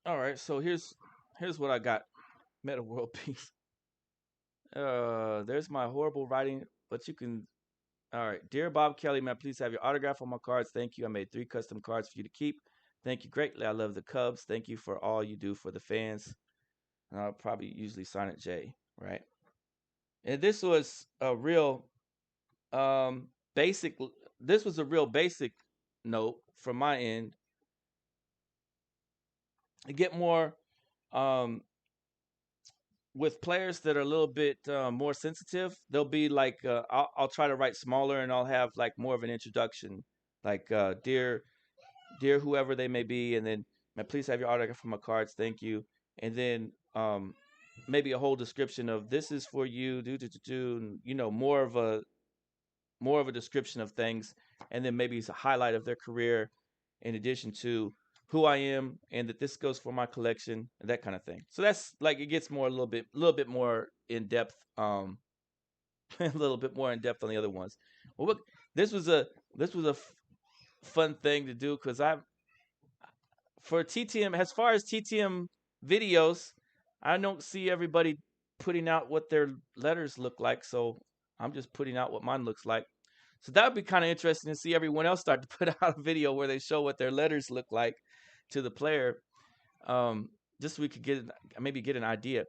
All right, so here's what I got. Meta World Peace. There's my horrible writing, but you can. All right, dear Bob Kelly, may I please have your autograph on my cards? Thank you. I made 3 custom cards for you to keep. Thank you greatly. I love the Cubs. Thank you for all you do for the fans. And I'll probably usually sign it J, right? And this was a real basic. This was a real basic note from my end. To get more um, with players that are a little bit more sensitive, they'll be like, I'll try to write smaller and I'll have like more of an introduction, like dear whoever they may be, and then please have your autograph for my cards, thank you, and then maybe a whole description of this is for you, more of a description of things, and then maybe it's a highlight of their career, in addition to who I am and that this goes for my collection and that kind of thing. So that's like it gets more a little bit more in depth, a little bit more in depth on the other ones. Well, look, this was a this was a fun thing to do because I for TTM as far as TTM videos, I don't see everybody putting out what their letters look like, so I'm just putting out what mine looks like. So that would be kind of interesting to see everyone else start to put out a video where they show what their letters look like to the player, um, just so we could maybe get an idea.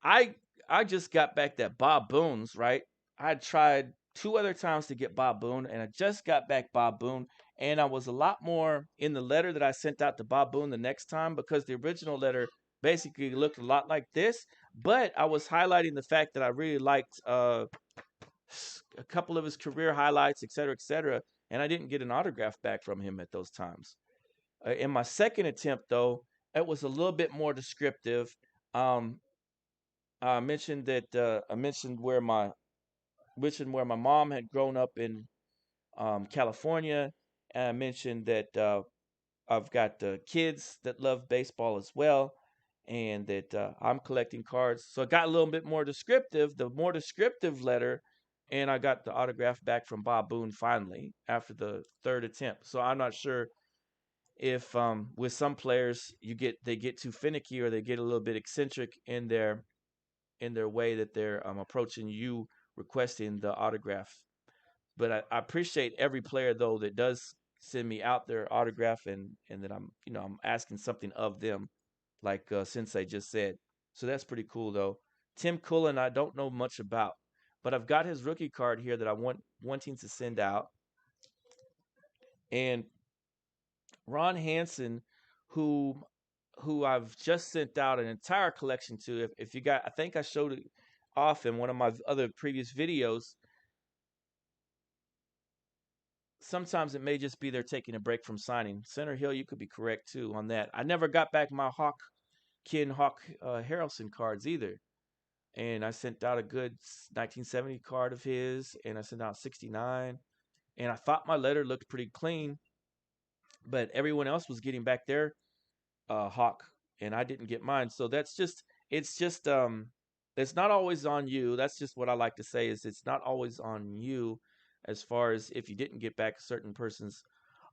I I just got back that Bob Boone's, right. I tried 2 other times to get Bob Boone, and I just got back Bob Boone, and I was a lot more in the letter that I sent out to Bob Boone the next time because the original letter basically looked a lot like this, but I was highlighting the fact that I really liked a couple of his career highlights, et cetera, et cetera. And I didn't get an autograph back from him at those times. In my second attempt, though, it was a little bit more descriptive. Um, I mentioned that I mentioned where my mom had grown up in California, and I mentioned that I've got kids that love baseball as well, and that I'm collecting cards. So I got a little bit more descriptive, the more descriptive letter, and I got the autograph back from Bob Boone finally after the third attempt. So I'm not sure if with some players they get too finicky or they get a little bit eccentric in their way that they're approaching you requesting the autograph. But I appreciate every player though that does send me out their autograph and that I'm asking something of them, like Sensei just said. So that's pretty cool though. Tim Cullen I don't know much about, but I've got his rookie card here that I wanting to send out, and Ron Hansen, who I've just sent out an entire collection to. If you got, I think I showed it off in one of my other previous videos. Sometimes it may just be they're taking a break from signing. Center Hill, you could be correct too on that. I never got back my Hawk Harrelson cards either. and I sent out a good 1970 card of his, and I sent out 69, and I thought my letter looked pretty clean, but everyone else was getting back their hawk, and I didn't get mine. So it's just it's not always on you. That's just what I like to say is it's not always on you as far as if you didn't get back a certain person's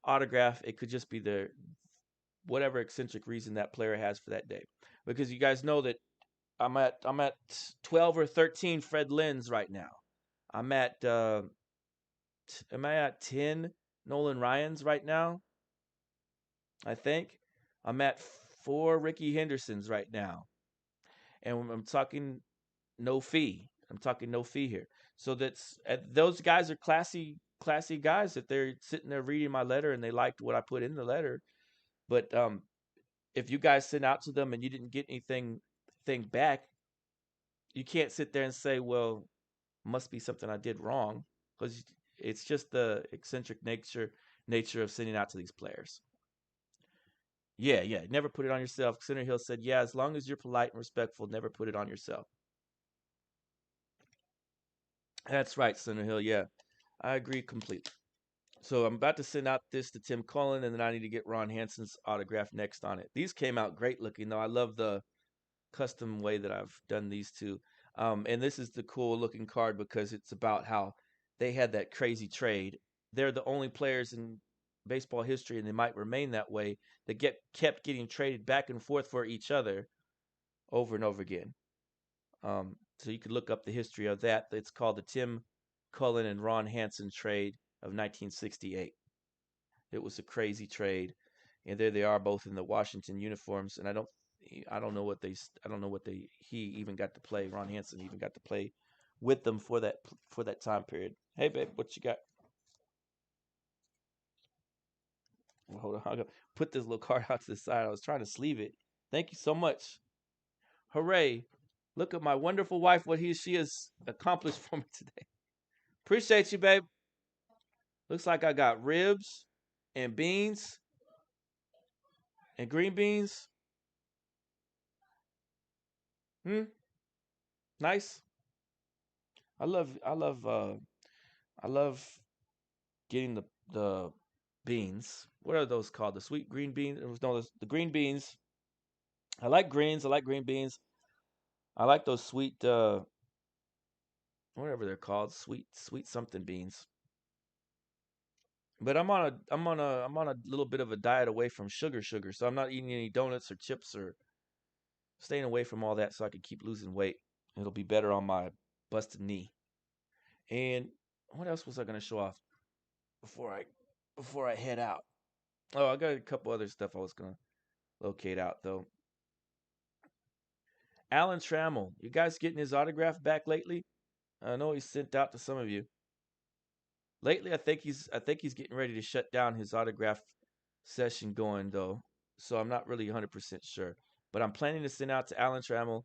autograph, it could just be the whatever eccentric reason that player has for that day. Because you guys know that I'm at 12 or 13 Fred Lynn's right now. I'm at am I at 10 Nolan Ryan's right now? I think I'm at 4 Ricky Henderson's right now. And I'm talking no fee. I'm talking no fee here. So those guys are classy guys that they're sitting there reading my letter and they liked what I put in the letter. But if you guys sent out to them and you didn't get anything back, you can't sit there and say, well, must be something I did wrong, because it's just the eccentric nature of sending out to these players. Yeah, yeah. Never put it on yourself. Senator Hill said, yeah, as long as you're polite and respectful, never put it on yourself. That's right, Senator Hill. Yeah, I agree completely. So I'm about to send out this to Tim Cullen, and then I need to get Ron Hansen's autograph next on it. These came out great looking, though. I love the custom way that I've done these two. And this is the cool looking card because it's about how they had that crazy trade. They're the only players in baseball history, and they might remain that way, that get kept getting traded back and forth for each other over and over again. So you could look up the history of that. It's called the Tim Cullen and Ron Hansen trade of 1968. It was a crazy trade, and there they are both in the Washington uniforms. And I don't know what he even got to play. Ron Hansen even got to play with them for that time period. Hey babe, what you got? Well, hold on, I'll go put this little card out to the side. I was trying to sleeve it. Thank you so much. Hooray! Look at my wonderful wife. What she has accomplished for me today. Appreciate you, babe. Looks like I got ribs and beans and green beans. Hmm. Nice. I love I love getting the beans. What are those called? The sweet green beans? No, the green beans. I like greens. I like green beans. I like those sweet whatever they're called, sweet something beans. But I'm on a little bit of a diet away from sugar. So I'm not eating any donuts or chips or staying away from all that so I can keep losing weight. It'll be better on my busted knee. And what else was I gonna show off before I before I head out? Oh, I got a couple other stuff I was gonna locate out though. Alan Trammell, you guys getting his autograph back lately? I know he's sent out to some of you. Lately, I think he's getting ready to shut down his autograph session going though. So I'm not really 100% sure. But I'm planning to send out to Alan Trammell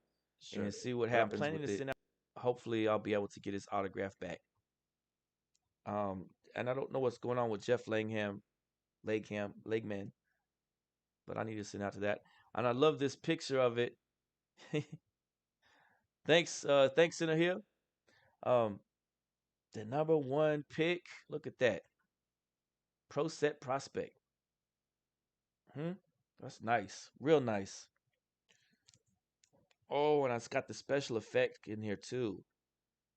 and see what happens with it. Hopefully, I'll be able to get his autograph back. And I don't know what's going on with Jeff Legman, but I need to send out to that. And I love this picture of it. Thanks, Senator Hill. Um, the number one pick. Look at that. Pro set prospect. Hmm. That's nice. Real nice. Oh, and it's got the special effect in here too.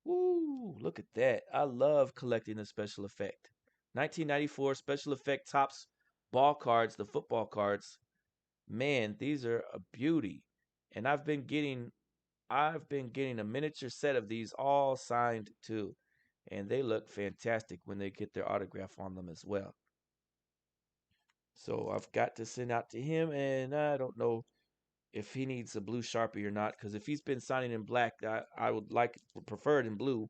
Woo! Look at that. I love collecting the special effect. 1994 special effect tops ball cards, the football cards. Man, these are a beauty. And I've been getting a miniature set of these all signed too. And they look fantastic when they get their autograph on them as well. So I've got to send out to him, and I don't know if he needs a blue Sharpie or not, because if he's been signing in black, I would prefer it in blue.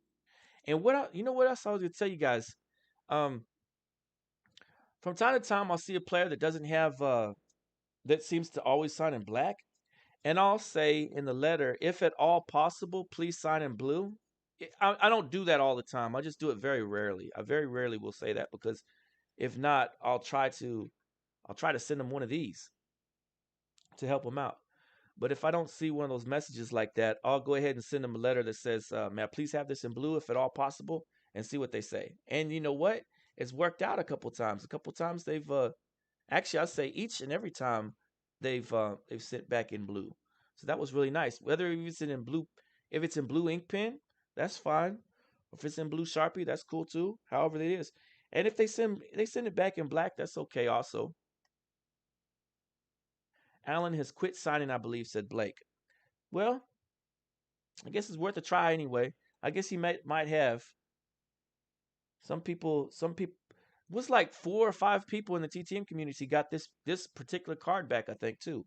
And you know what else I was gonna tell you guys? Um, from time to time, I'll see a player that doesn't have that seems to always sign in black, and I'll say in the letter, if at all possible, please sign in blue. I don't do that all the time. I just do it very rarely. I very rarely will say that because if not, I'll try to send them one of these to help them out. But if I don't see one of those messages like that, I'll go ahead and send them a letter that says, "May I please have this in blue, if at all possible," and see what they say. And you know what? It's worked out a couple times. A couple times they've actually, I say each and every time they've sent back in blue. So that was really nice. Whether it's in blue, if it's in blue ink pen, that's fine. If it's in blue Sharpie, that's cool too. However it is. And if they send it back in black, that's okay also. Alan has quit signing, I believe, said Blake. Well, I guess it's worth a try anyway. I guess he might have. Some people was like 4 or 5 people in the TTM community got this particular card back, I think, too.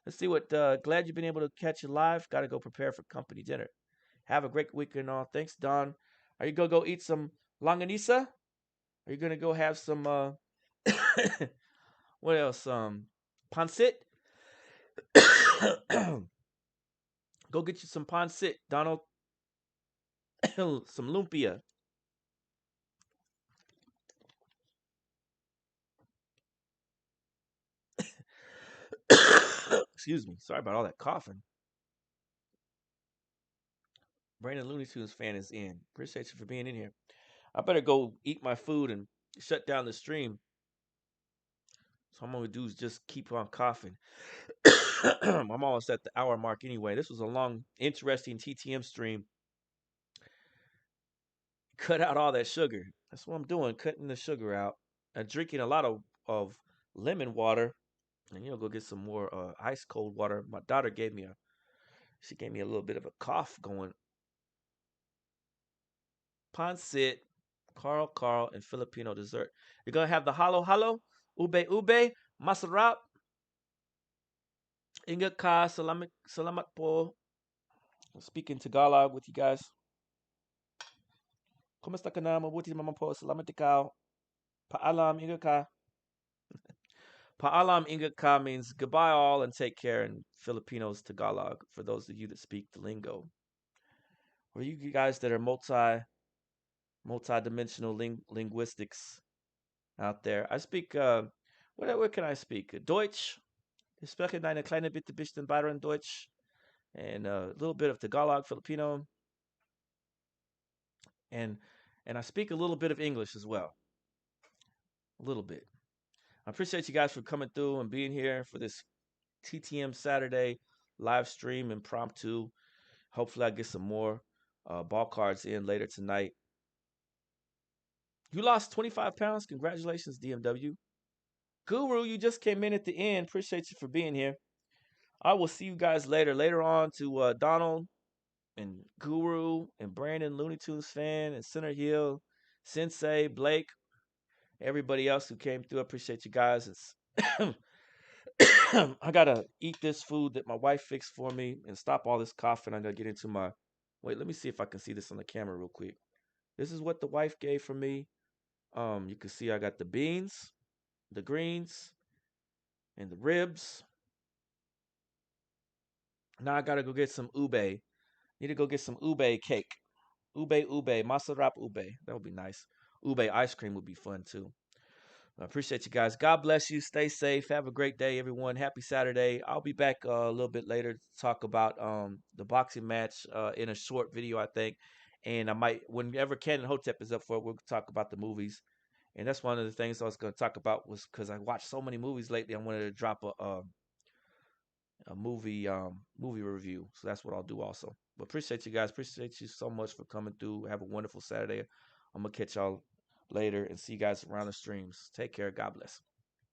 Let's see what glad you've been able to catch it live. Gotta go prepare for company dinner. Have a great weekend all. Thanks, Don. Are you gonna go eat some longanisa? Are you gonna go have some what else? Pancit? Go get you some pancit, Donald. Some lumpia. Excuse me. Sorry about all that coughing. Brandon Looney Tunes fan is in. Appreciate you for being in here. I better go eat my food and shut down the stream. So I'm gonna do is just keep on coughing. I'm almost at the hour mark anyway. This was a long, interesting TTM stream. Cut out all that sugar. That's what I'm doing, cutting the sugar out. And drinking a lot of lemon water. And go get some more ice cold water. My daughter she gave me a little bit of a cough going. Pancit, Carl, and Filipino dessert. You're gonna have the halo halo, ube, masarap, ingat ka, salamat po. I'm speaking Tagalog with you guys. Kumusta ka na? Mabuti naman po. Salamat ikaw. Paalam, ingat ka. Paalam, ingat ka means goodbye all and take care in Filipinos Tagalog, for those of you that speak the lingo. For you guys that are multi-dimensional linguistics out there, I speak, what can I speak? Deutsch. Ich spreche eine kleine bitte bisschen Byron Deutsch and a little bit of Tagalog, Filipino, and I speak a little bit of English as well. A little bit. I appreciate you guys for coming through and being here for this TTM Saturday live stream impromptu. Hopefully, I get some more ball cards in later tonight. You lost 25 pounds. Congratulations, DMW. Guru, you just came in at the end. Appreciate you for being here. I will see you guys later. Later on to Donald and Guru and Brandon, Looney Tunes fan, and Center Hill, Sensei, Blake, everybody else who came through. I appreciate you guys. It's I gotta eat this food that my wife fixed for me and stop all this coughing. I gotta get into my wait. Let me see if I can see this on the camera real quick. This is what the wife gave for me. You can see I got the beans, the greens, and the ribs. Now I gotta go get some ube. Need to go get some ube cake. Ube, masarap ube. That would be nice. Ube ice cream would be fun too. I appreciate you guys. God bless you. Stay safe. Have a great day, everyone. Happy Saturday. I'll be back a little bit later to talk about the boxing match in a short video, I think. And I might, whenever Ken and Hotep is up for it, we'll talk about the movies. And that's one of the things I was going to talk about was because I watched so many movies lately. I wanted to drop a movie review. So that's what I'll do also. But appreciate you guys. Appreciate you so much for coming through. Have a wonderful Saturday. I'm gonna catch y'all later and see you guys around the streams. Take care. God bless.